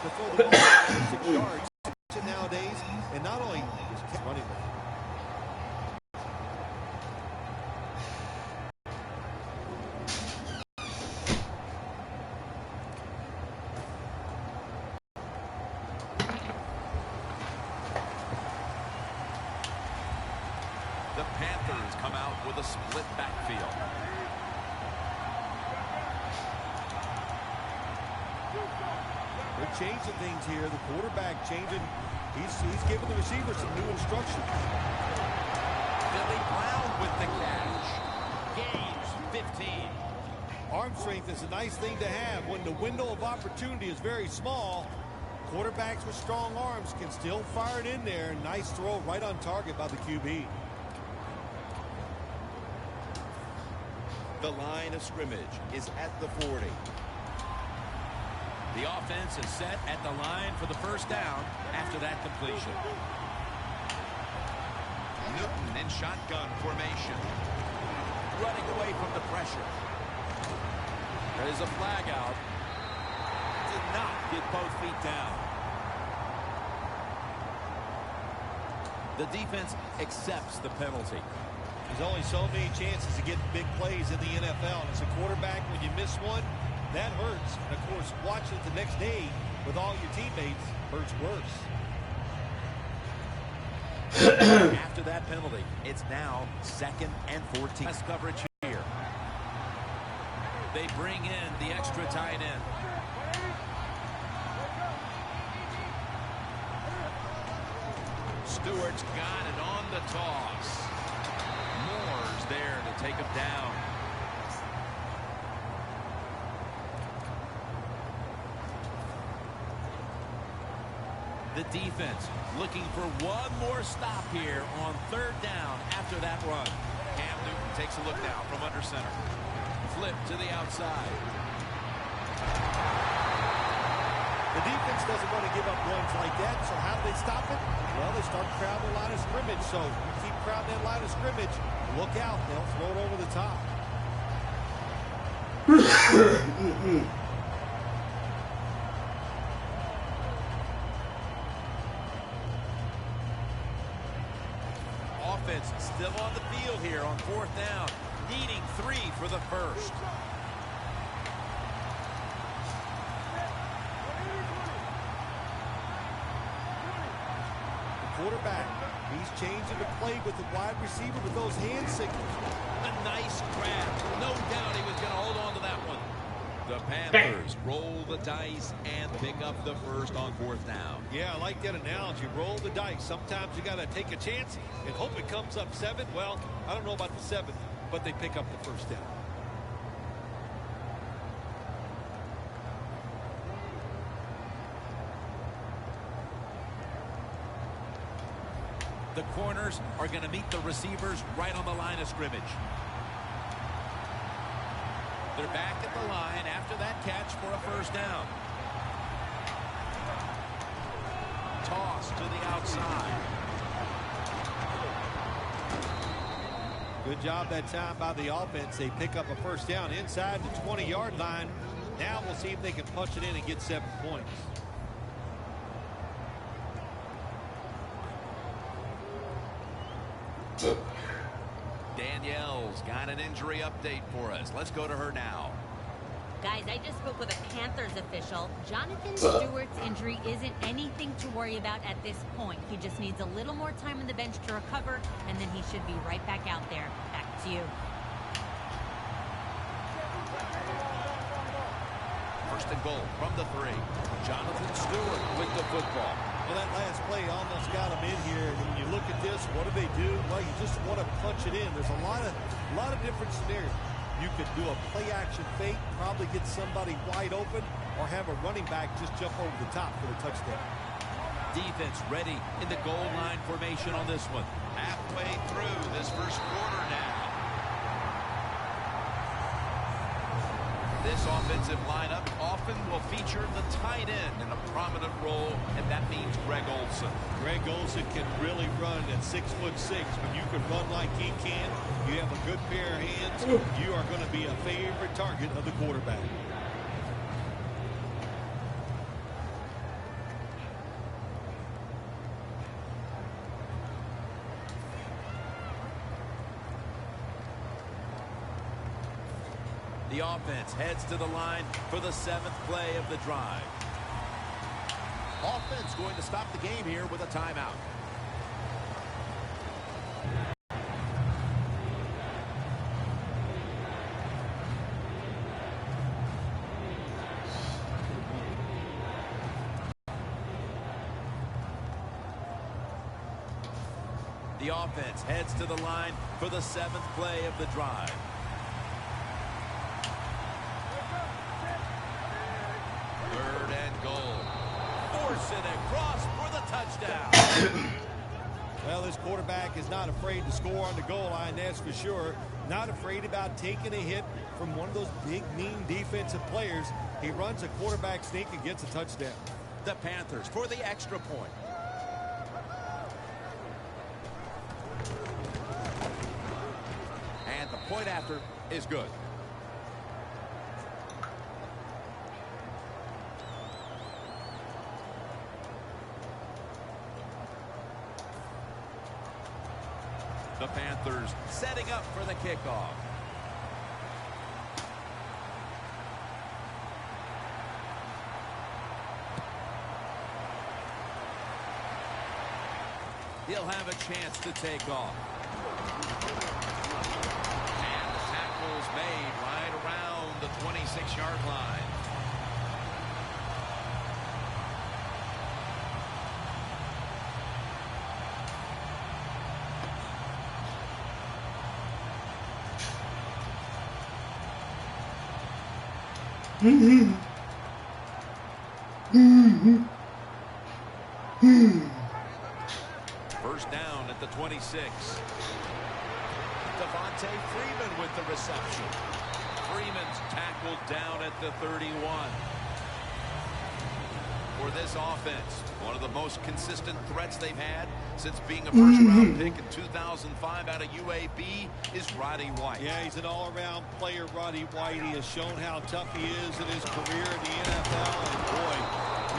to throw the ball 6 yards nowadays, and not only is running back. The Panthers come out with a split backfield. They're changing things here. The quarterback changing. He's giving the receiver some new instructions. Billy Brown with the catch. Gains 15. Arm strength is a nice thing to have. When the window of opportunity is very small, quarterbacks with strong arms can still fire it in there. Nice throw right on target by the QB. The line of scrimmage is at the 40. The offense is set at the line for the first down after that completion. Newton in shotgun formation. Running away from the pressure. There's a flag out. Did not get both feet down. The defense accepts the penalty. There's only so many chances to get big plays in the NFL. And as a quarterback, when you miss one, that hurts. And, of course, watching it the next day with all your teammates hurts worse. After that penalty, it's now 2nd and 14. Best coverage here. They bring in the extra tight end. Stewart's got it on the toss. Moore's there to take him down. The defense looking for one more stop here on 3rd down after that run. Cam Newton takes a look now from under center. Flip to the outside. The defense doesn't want to give up runs like that, so how do they stop it? Well, they start crowding the line of scrimmage, so you keep crowding that line of scrimmage, look out, they'll throw it over the top. Offense still on the field here on 4th down, needing 3 for the first. Quarterback, he's changing the play with the wide receiver with those hand signals. A nice grab. No doubt he was going to hold on to that one. The Panthers roll the dice and pick up the first on 4th down. Yeah, I like that analogy. Roll the dice. Sometimes you got to take a chance and hope it comes up 7. Well, I don't know about the 7th, but they pick up the first down. The corners are going to meet the receivers right on the line of scrimmage. They're back at the line after that catch for a first down. Toss to the outside. Good job that time by the offense. They pick up a first down inside the 20-yard line. Now we'll see if they can punch it in and get 7 points. Danielle's got an injury update for us. Let's go to her now. Guys, I just spoke with a Panthers official. Jonathan Stewart's injury isn't anything to worry about at this point. He just needs a little more time on the bench to recover, and then he should be right back out there. Back to you. 1st and goal from the 3. Jonathan Stewart with the football. Well, that last play almost got them in here. And when you look at this, what do they do? Well, you just want to punch it in. There's a lot of different scenarios. You could do a play-action fake, probably get somebody wide open, or have a running back just jump over the top for the touchdown. Defense ready in the goal line formation on this one. Halfway through this first quarter now. This offensive lineup often will feature the tight end in a prominent role, and that means Greg Olsen. Greg Olsen can really run at 6'6". When you can run like he can, you have a good pair of hands, you are going to be a favorite target of the quarterback. The offense heads to the line for the 7th play of the drive. Offense going to stop the game here with a timeout. The offense heads to the line for the 7th play of the drive. Third and goal. Force it across for the touchdown. Well, this quarterback is not afraid to score on the goal line, that's for sure. Not afraid about taking a hit from one of those big, mean defensive players. He runs a quarterback sneak and gets a touchdown. The Panthers for the extra point. And the point after is good. The Panthers setting up for the kickoff. He'll have a chance to take off. And the tackle's made right around the 26-yard line. First down at the 26. Devontae Freeman with the reception. Freeman's tackled down at the 31. For this offense, one of the most consistent threats they've had since being a first-round pick in 2005 out of UAB is Roddy White. Yeah, he's an all-around player, Roddy White. He has shown how tough he is in his career in the NFL. And boy,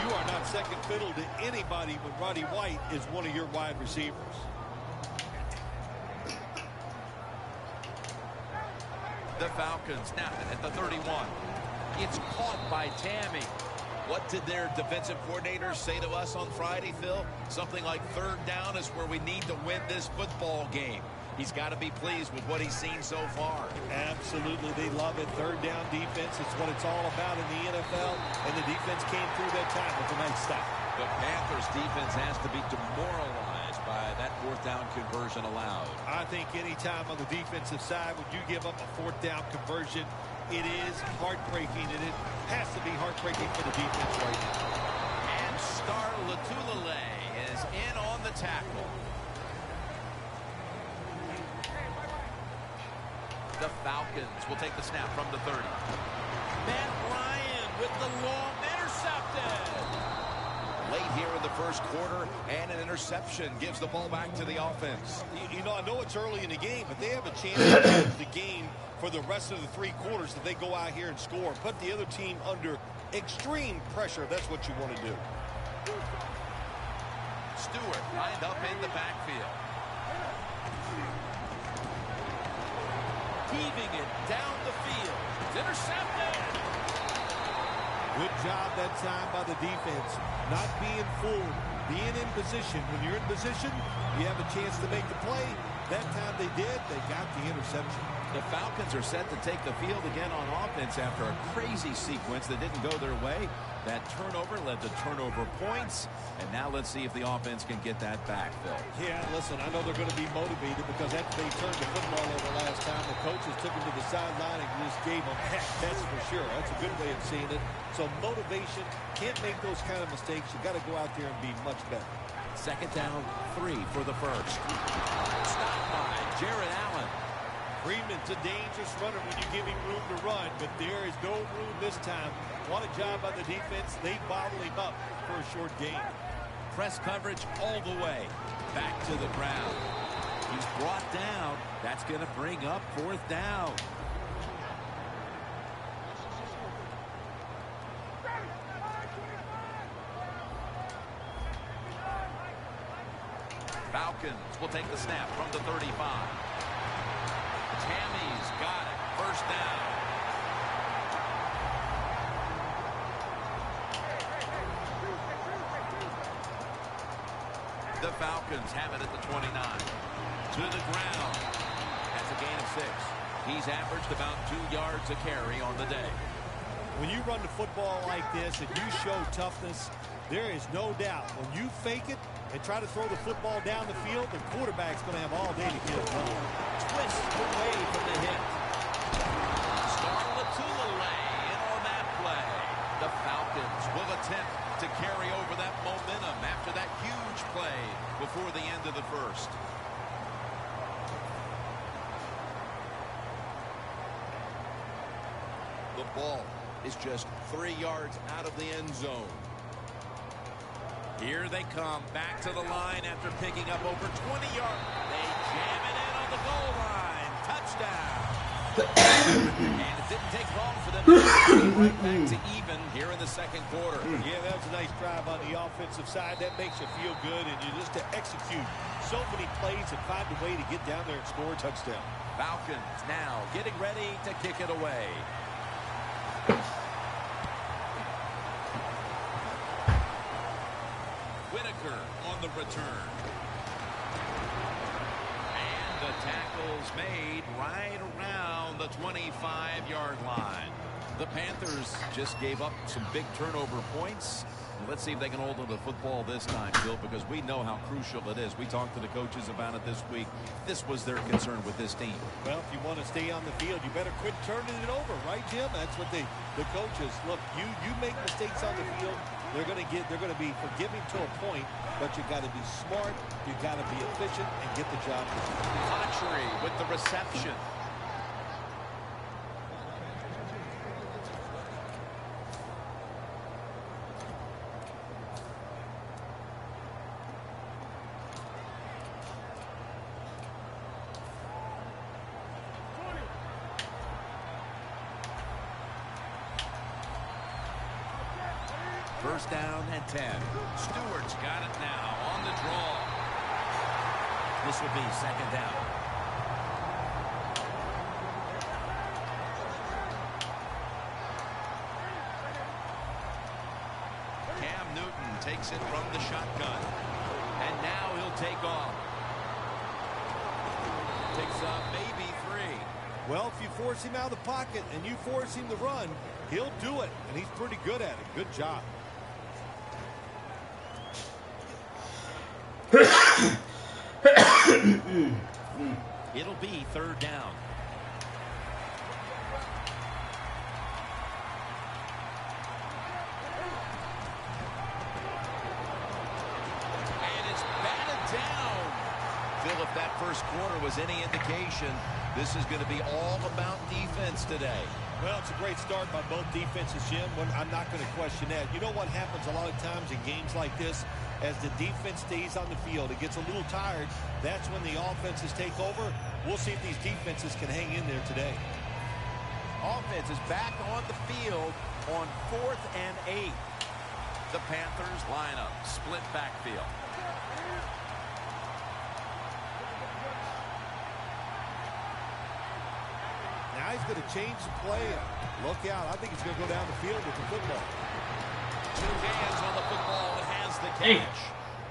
you are not second fiddle to anybody when Roddy White is one of your wide receivers. The Falcons snap it at the 31. It's caught by Tammy. What did their defensive coordinators say to us on Friday, Phil? Something like third down is where we need to win this football game. He's got to be pleased with what he's seen so far. Absolutely. They love it. Third down defense. It's what it's all about in the NFL. And the defense came through that time with a nice stop. The Panthers defense has to be demoralized by that fourth down conversion allowed. I think any time on the defensive side when you give up a fourth down conversion, it is heartbreaking, and it has to be heartbreaking for the defense right now. And Star Latulele is in on the tackle. The Falcons will take the snap from the 30. Matt Ryan with the long intercepted. Late here in the first quarter, and an interception gives the ball back to the offense. You know, I know it's early in the game, but they have a chance to change the game for the rest of the 3 quarters if they go out here and score. Put the other team under extreme pressure. That's what you want to do. Stewart lined up in the backfield. Heaving it down the field. It's intercepted. Good job that time by the defense. Not being fooled. Being in position. When you're in position, you have a chance to make the play. That time they did. They got the interception. The Falcons are set to take the field again on offense after a crazy sequence that didn't go their way. That turnover led to turnover points. And now let's see if the offense can get that back, Phil. Yeah, listen, I know they're going to be motivated because after they turned the football over last time, the coaches took them to the sideline and just gave them heck. That's for sure. That's a good way of seeing it. So motivation, can't make those kind of mistakes. You got to go out there and be much better. Second down, 3 for the first. Stopped by Jared Allen. Freeman's a dangerous runner when you give him room to run, but there is no room this time. What a job by the defense. They bottle him up for a short gain. Press coverage all the way. Back to the ground. He's brought down. That's going to bring up fourth down. Falcons will take the snap from the 35. Tammy's got it. First down. The Falcons have it at the 29. To the ground. That's a gain of 6. He's averaged about 2 yards a carry on the day. When you run the football like this and you show toughness, there is no doubt when you fake it and try to throw the football down the field, the quarterback's going to have all day to get it done. Twist away from the hit. Starlatulele in on that play. The Falcons will attempt to carry over that momentum after that huge play before the end of the first. The ball is just 3 yards out of the end zone. Here they come back to the line after picking up over 20 yards. They jam it in on the goal line. Touchdown. And it didn't take long for them to get right back to even here in the second quarter. Yeah, that was a nice drive on the offensive side. That makes you feel good, and you just to execute so many plays and find a way to get down there and score a touchdown. Falcons now getting ready to kick it away. Whitaker on the return. And the tackle's made right around the 25-yard line. The Panthers just gave up some big turnover points. Let's see if they can hold on to the football this time, Bill, because we know how crucial it is. We talked to the coaches about it this week. This was their concern with this team. Well, if you want to stay on the field, you better quit turning it over, right, Jim? That's what the coaches look. You make mistakes on the field, they're going to be forgiving to a point, but you got to be smart, you got to be efficient, and get the job done. Autry with the reception. First down and 10. Stewart's got it now on the draw. This will be second down. Cam Newton takes it from the shotgun. And now he'll take off. Takes up maybe 3. Well, if you force him out of the pocket and you force him to run, he'll do it, and he's pretty good at it. Good job. It'll be third down. And it's batted down. Phil, if that first quarter was any indication, this is going to be all about defense today. Well, it's a great start by both defenses, Jim. I'm not going to question that. You know what happens a lot of times in games like this? As the defense stays on the field, it gets a little tired. That's when the offenses take over. We'll see if these defenses can hang in there today. Offense is back on the field on 4th and 8. The Panthers line up, split backfield. Now he's going to change the play. Look out. I think he's going to go down the field with the football. 2 hands on the football and has the catch.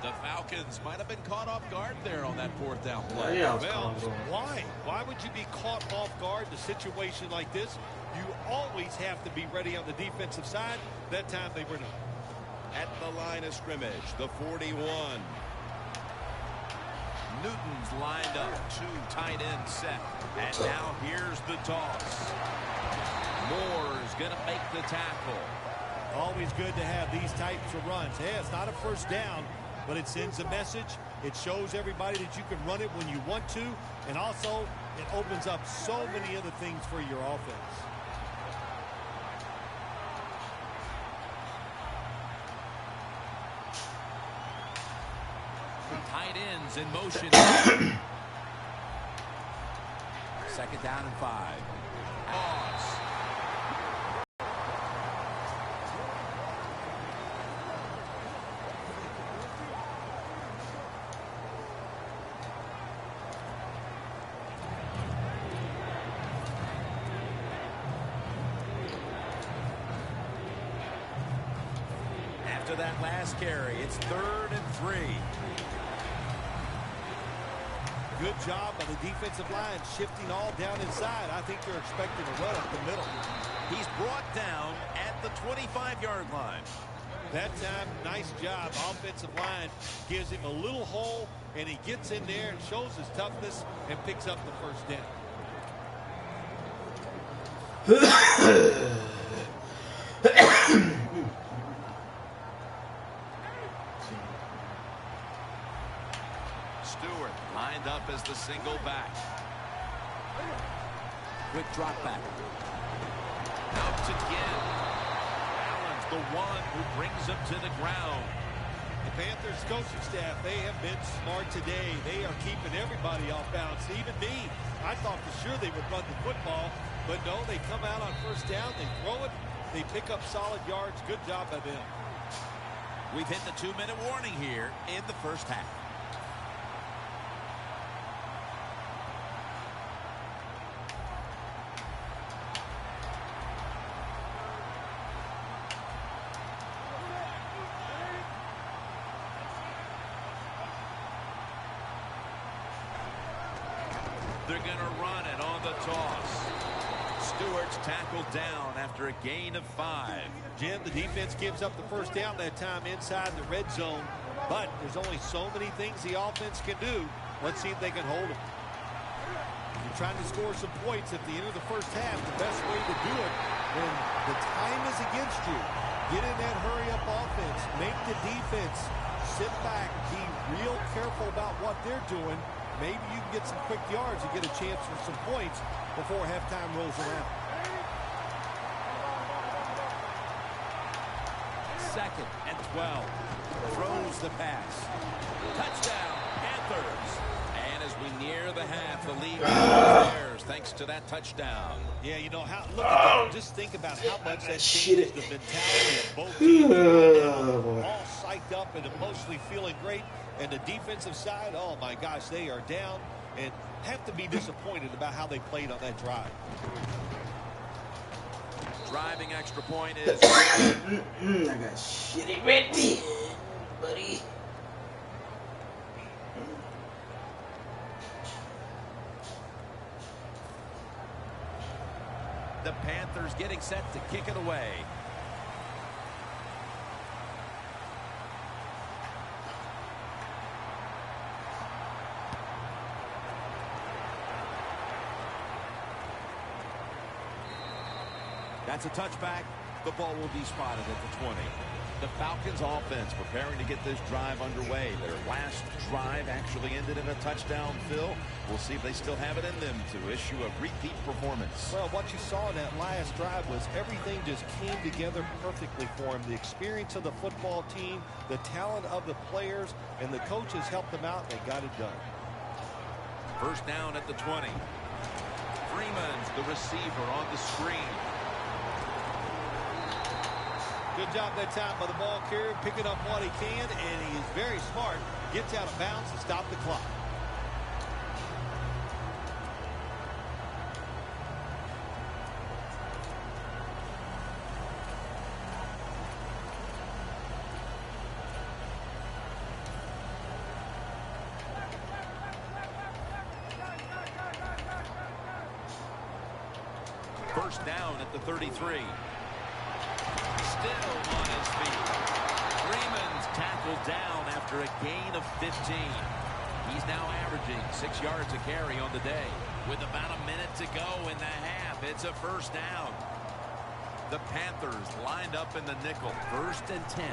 The Falcons might have been caught off guard there on that 4th down play. Well, why? Why would you be caught off guard in a situation like this? You always have to be ready on the defensive side. That time they were not. At the line of scrimmage, the 41. Newton's lined up, 2 tight ends set. And now here's the toss. Moore's going to make the tackle. Always good to have these types of runs. Hey, it's not a first down, but it sends a message. It shows everybody that you can run it when you want to, and also it opens up so many other things for your offense. Tight ends in motion. Second down and 5. Pause. After that last carry, it's 3rd and 3. Good job by the defensive line shifting all down inside. I think they're expecting a run up the middle. He's brought down at the 25-yard line. That time, nice job. Offensive line gives him a little hole, and he gets in there and shows his toughness and picks up the first down. Stewart lined up as the single back. Quick drop back. Out again. Allen's the one who brings him to the ground. The Panthers coaching staff, they have been smart today. They are keeping everybody off balance. Even me, I thought for sure they would run the football, but no, they come out on first down, they throw it, they pick up solid yards. Good job by them. We've hit the 2-minute warning here in the first half. They're going to run it on the toss. Stewart's tackled down after a gain of 5. Jim, the defense gives up the first down that time inside the red zone, but there's only so many things the offense can do. Let's see if they can hold them. You're trying to score some points at the end of the first half. The best way to do it when the time is against you. Get in that hurry-up offense. Make the defense sit back. Be real careful about what they're doing. Maybe you can get some quick yards and get a chance for some points before halftime rolls around. 2nd and 12. Throws the pass. Touchdown, Panthers. And as we near the half, the lead is theirs thanks to that touchdown. Yeah, you know, look at that. Just think about how much that changed the mentality of both teams. All psyched up and emotionally feeling great. And the defensive side, oh my gosh, they are down and have to be disappointed about how they played on that drive. Driving extra point is... I got shitty ready, buddy. The Panthers getting set to kick it away. That's a touchback. The ball will be spotted at the 20. The Falcons offense preparing to get this drive underway. Their last drive actually ended in a touchdown, Phil. We'll see if they still have it in them to issue a repeat performance. Well, what you saw in that last drive was everything just came together perfectly for him. The experience of the football team, the talent of the players, and the coaches helped them out, and they got it done. First down at the 20. Freeman's the receiver on the screen. Good job that time by the ball carrier, picking up what he can, and he is very smart. Gets out of bounds to stop the clock. First down at the 33. Still on his feet. Freeman's tackled down after a gain of 15. He's now averaging 6 yards a carry on the day. With about a minute to go in the half, it's a first down. The Panthers lined up in the nickel. 1st and 10.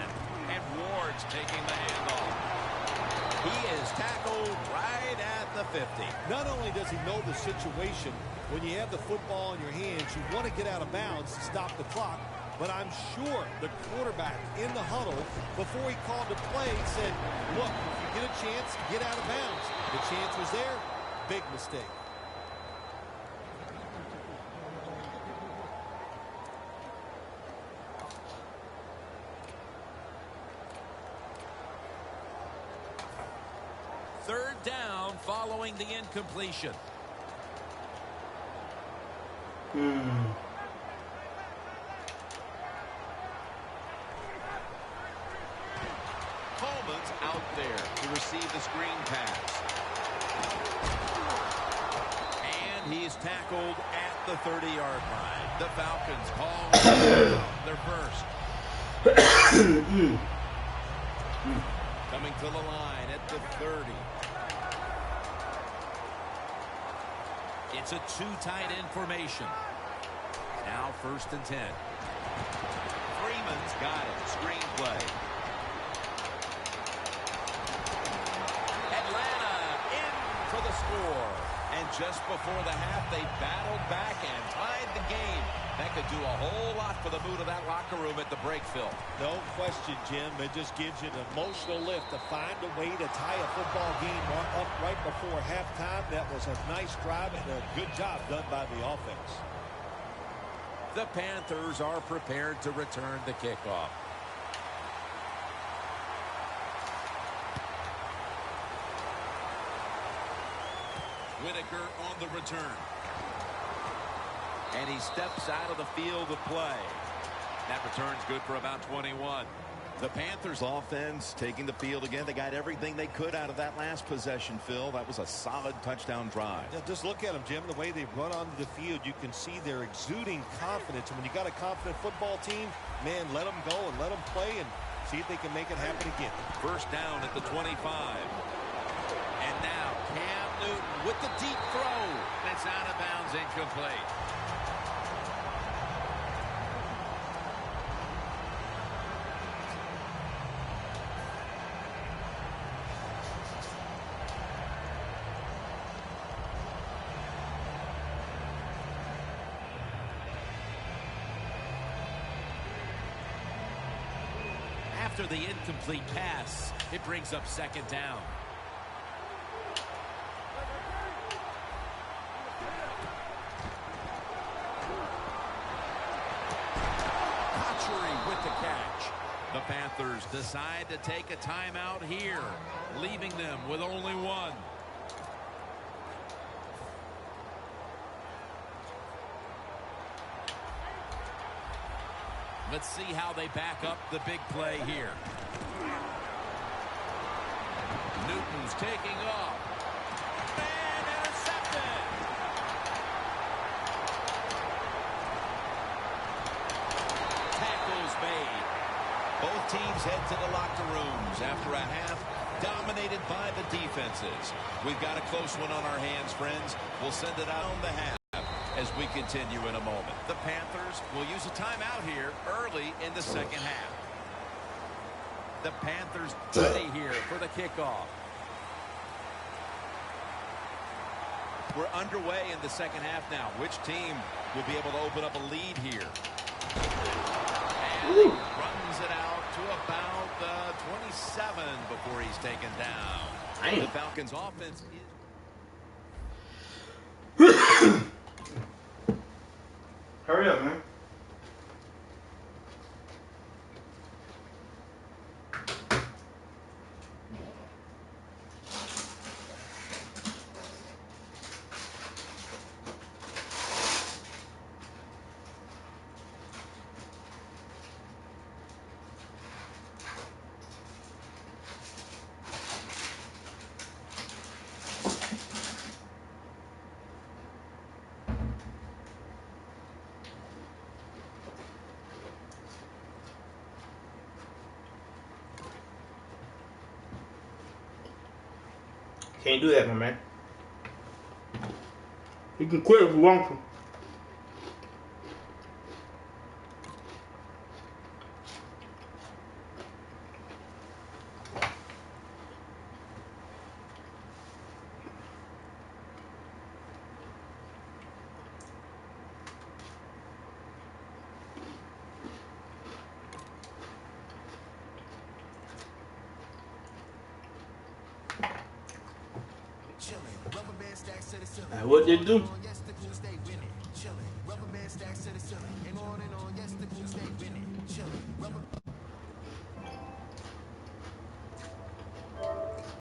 And Ward's taking the handoff. He is tackled right at the 50. Not only does he know the situation, when you have the football in your hands, you want to get out of bounds to stop the clock. But I'm sure the quarterback in the huddle, before he called the play, said, look, if you get a chance, get out of bounds. The chance was there. Big mistake. Third down following the incompletion. Coleman's out there to receive the screen pass. He's tackled at the 30-yard line. The Falcons call their first. Coming to the line at the 30. It's a two-tight end formation. Now 1st and 10. Freeman's got it. Screen play. Atlanta in for the score. And just before the half, they battled back and tied the game. That could do a whole lot for the mood of that locker room at the break, Phil. No question, Jim. It just gives you an emotional lift to find a way to tie a football game up right before halftime. That was a nice drive and a good job done by the offense. The Panthers are prepared to return the kickoff. Whitaker on the return. And he steps out of the field of play. That return's good for about 21. The Panthers offense taking the field again. They got everything they could out of that last possession, Phil. That was a solid touchdown drive. Yeah, just look at them, Jim. The way they run onto the field, you can see they're exuding confidence. And when you got a confident football team, man, let them go and let them play and see if they can make it happen again. 1st down at the 25. And now Cam Newton with the deep throw. It's out of bounds, incomplete. After the incomplete pass, it brings up 2nd down. With the catch. The Panthers decide to take a timeout here, leaving them with only one. Let's see how they back up the big play here. Newton's taking off. And intercepted. Tackles made. Both teams head to the locker rooms after a half dominated by the defenses. We've got a close one on our hands, friends. We'll send it out on the half as we continue in a moment. The Panthers will use a timeout here early in the 2nd half. The Panthers ready here for the kickoff. We're underway in the 2nd half now. Which team will be able to open up a lead here? And he runs it out to about 27 before he's taken down. The Falcons offense is... Hurry up, man. Can't do that, my man. You can quit if you want to. What they do?